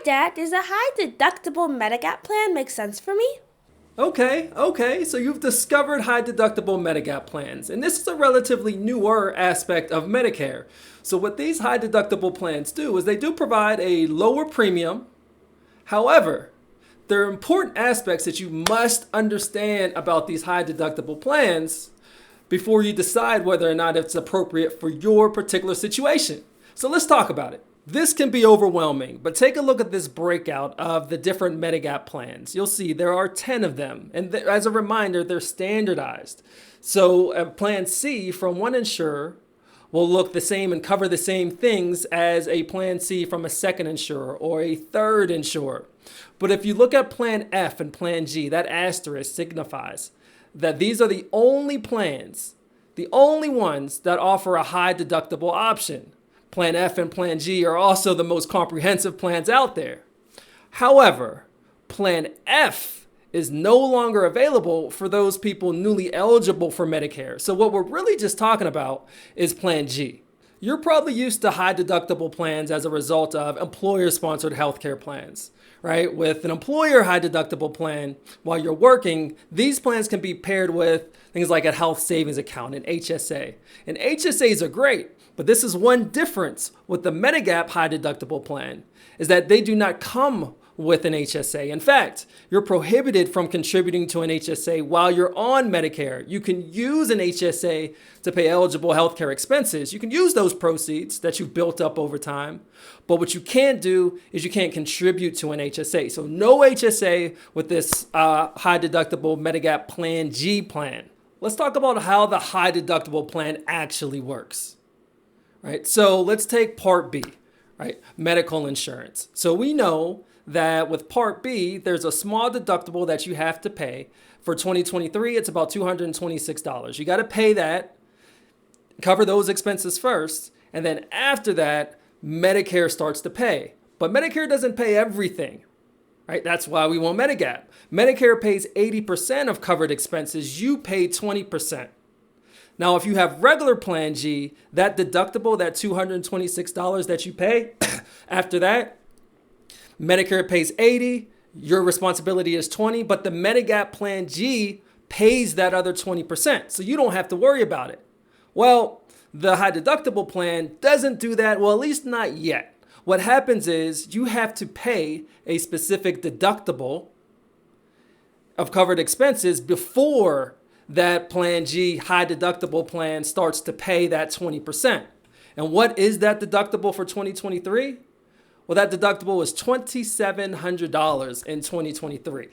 Dad, does a high-deductible Medigap plan make sense for me? Okay, so you've discovered high-deductible Medigap plans, and this is a relatively newer aspect of Medicare. So what these high-deductible plans do is they do provide a lower premium. However, there are important aspects that you must understand about these high-deductible plans before you decide whether or not it's appropriate for your particular situation. So let's talk about it. This can be overwhelming, but take a look at this breakout of the different Medigap plans. You'll see there are 10 of them, and as a reminder, they're standardized. So a Plan C from one insurer will look the same and cover the same things as a Plan C from a second insurer or a third insurer. But if you look at Plan F and Plan G, that asterisk signifies that these are the only plans, the only ones that offer a high deductible option. Plan F and Plan G are also the most comprehensive plans out there. However, Plan F is no longer available for those people newly eligible for Medicare. So what we're really just talking about is Plan G. You're probably used to high deductible plans as a result of employer-sponsored healthcare plans, right? With an employer high deductible plan while you're working, these plans can be paired with things like a health savings account, an HSA. And HSAs are great, but this is one difference with the Medigap high deductible plan, is that they do not come with an HSA. In fact, you're prohibited from contributing to an HSA while you're on Medicare. You can use an HSA to pay eligible healthcare expenses. You can use those proceeds that you've built up over time. But what you can't do is you can't contribute to an HSA. So no HSA with this high deductible Medigap Plan G plan. Let's talk about how the high deductible plan actually works. Right? So let's take Part B, right? Medical insurance. So we know that with Part B, there's a small deductible that you have to pay. For 2023, it's about $226. You got to pay that, cover those expenses first, and then after that, Medicare starts to pay. But Medicare doesn't pay everything, right? That's why we want Medigap. Medicare pays 80% of covered expenses. You pay 20%. Now, if you have regular Plan G, that deductible, that $226 that you pay, after that, Medicare pays 80, your responsibility is 20, but the Medigap Plan G pays that other 20%, so you don't have to worry about it. Well, the high deductible plan doesn't do that, well, at least not yet. What happens is you have to pay a specific deductible of covered expenses before that Plan G high deductible plan starts to pay that 20%. And what is that deductible for 2023? Well, that deductible is $2,700 in 2023.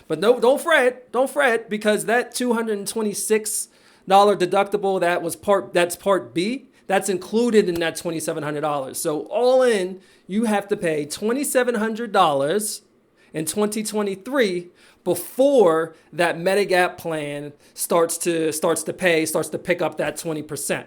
But no, don't fret, because that $226 deductible that's Part B, that's included in that $2,700. So all in, you have to pay $2,700 in 2023 before that Medigap plan starts to pick up that 20%,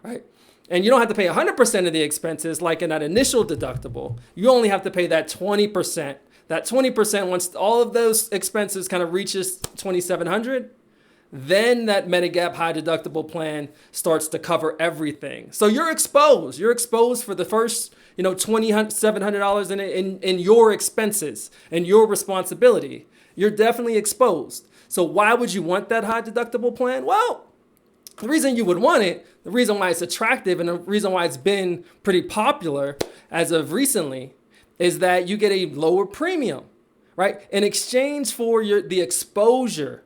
right? And you don't have to pay 100% of the expenses like in that initial deductible. You only have to pay that 20%. That 20%, once all of those expenses kind of reaches $2,700, then that Medigap high deductible plan starts to cover everything. So you're exposed. You're exposed for the first, $2,700 in your expenses and your responsibility. You're definitely exposed. So why would you want that high deductible plan? Well, the reason you would want it, the reason why it's attractive and the reason why it's been pretty popular as of recently is that you get a lower premium, right? In exchange for the exposure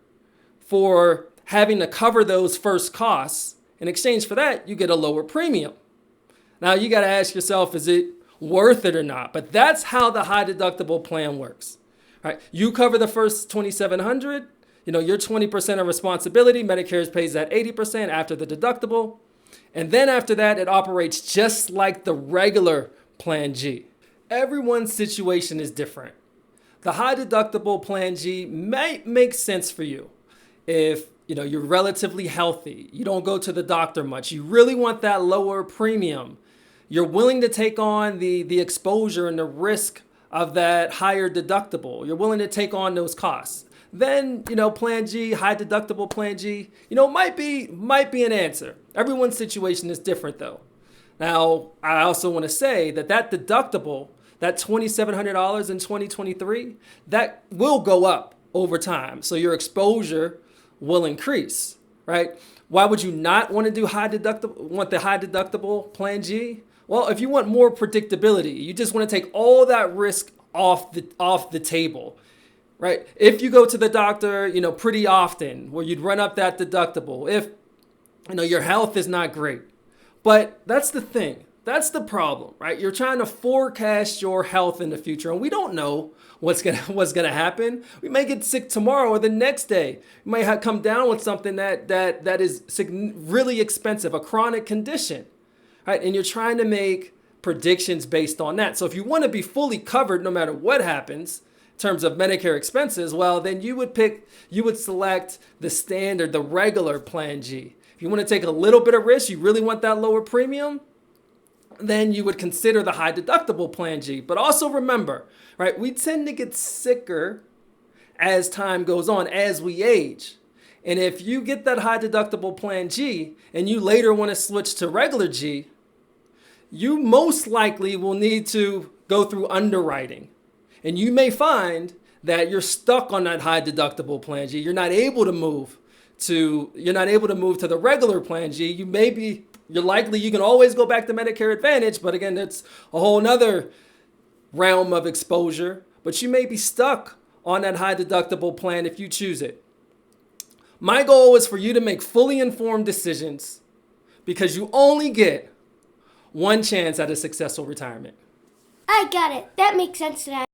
for having to cover those first costs, in exchange for that, you get a lower premium. Now you got to ask yourself, is it worth it or not? But that's how the high deductible plan works. Right? You cover the first $2,700, your 20% of responsibility. Medicare pays that 80% after the deductible. And then after that, it operates just like the regular Plan G. Everyone's situation is different. The high deductible Plan G might make sense for you if you're relatively healthy, you don't go to the doctor much, you really want that lower premium, you're willing to take on the exposure and the risk of that higher deductible. You're willing to take on those costs. Then, Plan G, high deductible Plan G, might be an answer. Everyone's situation is different though. Now, I also want to say that deductible that $2,700 in 2023, that will go up over time. So your exposure will increase, right? Why would you not want to do the high deductible plan G? Well, if you want more predictability, you just want to take all that risk off the table, right? If you go to the doctor, pretty often, where you'd run up that deductible, if your health is not great. But that's the thing. That's the problem, right? You're trying to forecast your health in the future, and we don't know what's gonna happen. We may get sick tomorrow or the next day. We may come down with something that is really expensive, a chronic condition, right? And you're trying to make predictions based on that. So if you want to be fully covered no matter what happens in terms of Medicare expenses, well, then you would select the standard, the regular Plan G. If you want to take a little bit of risk, you really want that lower premium, then you would consider the high deductible Plan G. But also remember, right, we tend to get sicker as time goes on, as we age. And if you get that high deductible Plan G and you later want to switch to regular G, you most likely will need to go through underwriting. And you may find that you're stuck on that high deductible Plan G. You're not able to move to the regular Plan G. You're likely you can always go back to Medicare Advantage, but again, that's a whole nother realm of exposure. But you may be stuck on that high deductible plan if you choose it. My goal is for you to make fully informed decisions because you only get one chance at a successful retirement. I got it. That makes sense now.